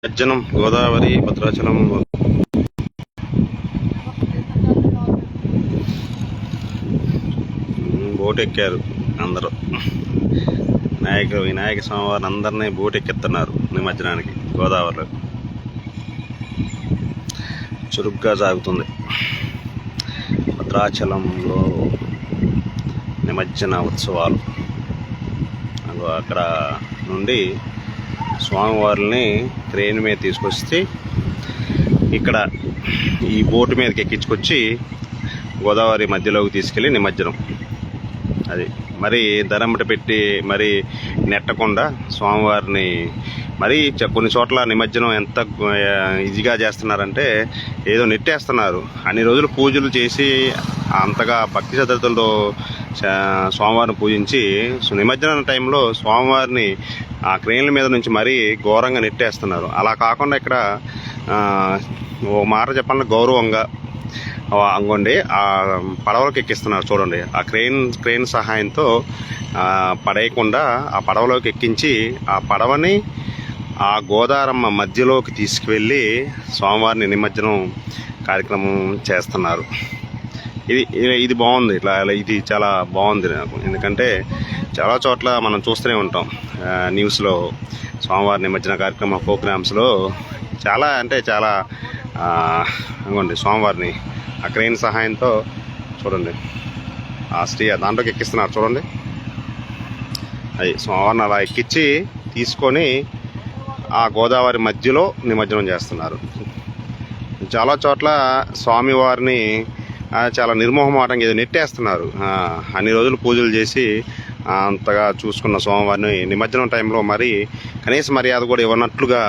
నిమజ్జనం గోదావరి భద్రాచలం బోట్ ఎక్కారు అందరూ. వినాయక స్వామివారిని అందరినీ బోట్ ఎక్కిస్తున్నారు నిమజ్జనానికి. గోదావరిలో చురుగ్గా సాగుతుంది. భద్రాచలంలో నిమజ్జన ఉత్సవాలు. అక్కడ నుండి స్వామివారిని క్రేన్ మీద తీసుకొచ్చి ఇక్కడ ఈ బోటు మీదకి ఎక్కించుకొచ్చి గోదావరి మధ్యలోకి తీసుకెళ్ళి నిమజ్జనం. అది మరి ధరమ్మట పెట్టి మరి నెట్టకుండా స్వామివారిని మరి కొన్ని చోట్ల నిమజ్జనం ఎంత ఈజీగా చేస్తున్నారంటే ఏదో నెట్టేస్తున్నారు. అన్ని రోజులు పూజలు చేసి అంతగా భక్తి శ్రద్ధలతో స్వామివారిని పూజించి నిమజ్జనం టైంలో స్వామివారిని ఆ క్రేన్ల మీద నుంచి మరీ ఘోరంగా నెట్టేస్తున్నారు. అలా కాకుండా ఇక్కడ ఓ మాట చెప్పాలంటే గౌరవంగా అంగోండి ఆ పడవలోకి ఎక్కిస్తున్నారు. చూడండి, ఆ క్రేన్ సహాయంతో పడేయకుండా ఆ పడవలోకి ఎక్కించి ఆ పడవని ఆ గోదారమ్మ మధ్యలోకి తీసుకువెళ్ళి స్వామివారిని నిమజ్జనం కార్యక్రమం చేస్తున్నారు. ఇది బాగుంది. ఇది చాలా బాగుంది నాకు. ఎందుకంటే చాలా చోట్ల మనం చూస్తూనే ఉంటాం న్యూస్లో స్వామివారి నిమజ్జన కార్యక్రమ ప్రోగ్రామ్స్లో చాలా అనుకోండి స్వామివారిని ఆ క్రేన్ సహాయంతో చూడండి ఆ దాంట్లోకి ఎక్కిస్తున్నారు. చూడండి, అది స్వామివారిని అలా ఎక్కించి తీసుకొని ఆ గోదావరి మధ్యలో నిమజ్జనం చేస్తున్నారు. చాలా చోట్ల స్వామివారిని చాలా నిర్మోహమాటంగా ఏదో నెట్టేస్తున్నారు. అన్ని రోజులు పూజలు చేసి అంతగా చూసుకున్న స్వామివారిని నిమజ్జనం టైంలో మరి కనీస మర్యాద కూడా ఇవ్వనట్లుగా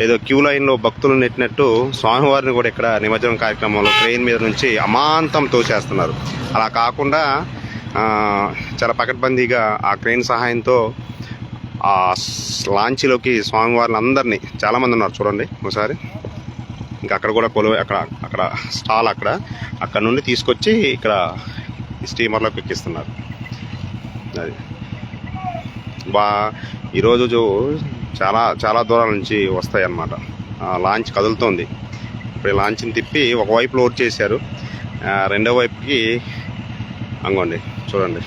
ఏదో క్యూ లైన్లో భక్తులు నెట్టినట్టు స్వామివారిని కూడా ఇక్కడ నిమజ్జనం కార్యక్రమంలో ట్రైన్ మీద నుంచి అమాంతం తోచేస్తున్నారు. అలా కాకుండా చాలా పకడ్బందీగా ఆ క్రెయిన్ సహాయంతో ఆ లాంచీలోకి స్వామివారిని అందరినీ చాలామంది ఉన్నారు. చూడండి ఒకసారి. ఇంకా అక్కడ కూడా అక్కడ స్టాల్ అక్కడ నుండి తీసుకొచ్చి ఇక్కడ స్టీమర్లోకి ఎక్కిస్తున్నారు. అది ఈరోజు చాలా దూరాల నుంచి వస్తాయి అన్నమాట. లాంచ్ కదులుతోంది. ఇప్పుడు లాంచ్ని తిప్పి ఒకవైపు లోడ్ చేశారు, రెండో వైపుకి అంగోండి చూడండి.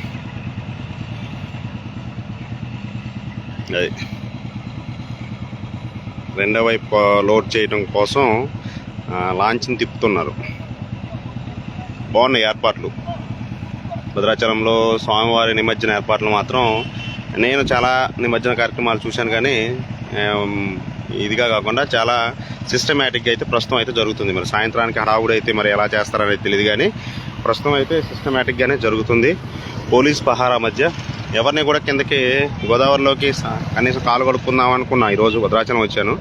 అది రెండో వైపు లోడ్ చేయడం కోసం లాంచ్ని తిప్పుతున్నారు. బాగున్నాయి ఏర్పాట్లు. భద్రాచలంలో స్వామివారి నిమజ్జన ఏర్పాట్లు మాత్రం నేను చాలా నిమజ్జన కార్యక్రమాలు చూశాను, కానీ ఇదిగా కాకుండా చాలా సిస్టమేటిక్గా అయితే ప్రస్తుతం అయితే జరుగుతుంది. మరి సాయంత్రానికి హడావుడి అయితే మరి ఎలా చేస్తారనేది తెలియదు, కానీ ప్రస్తుతం అయితే సిస్టమేటిక్గానే జరుగుతుంది. పోలీస్ పహారా మధ్య ఎవరిని కూడా కిందకి గోదావరిలోకి కనీసం కాలు కడుక్కుందాం అనుకున్నా. ఈరోజు భద్రాచలం వచ్చాను,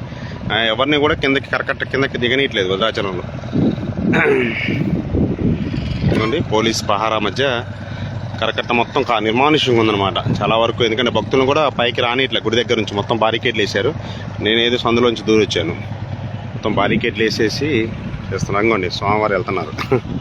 ఎవరిని కూడా కిందకి దిగనీయట్లేదు భద్రాచలంలో. పోలీస్ పహారా మధ్య కరకట్ట మొత్తం నిర్మానుష్యంగా ఉందన్నమాట చాలా వరకు. ఎందుకంటే భక్తులను కూడా పైకి రానిట్లే. గుడి దగ్గర నుంచి మొత్తం బారికేడ్లు వేశారు. నేనేదో సందులోంచి దూరొచ్చాను. మొత్తం బారికేడ్లు వేసేసి చేస్తున్నాను. స్వామివారు వెళ్తున్నారు.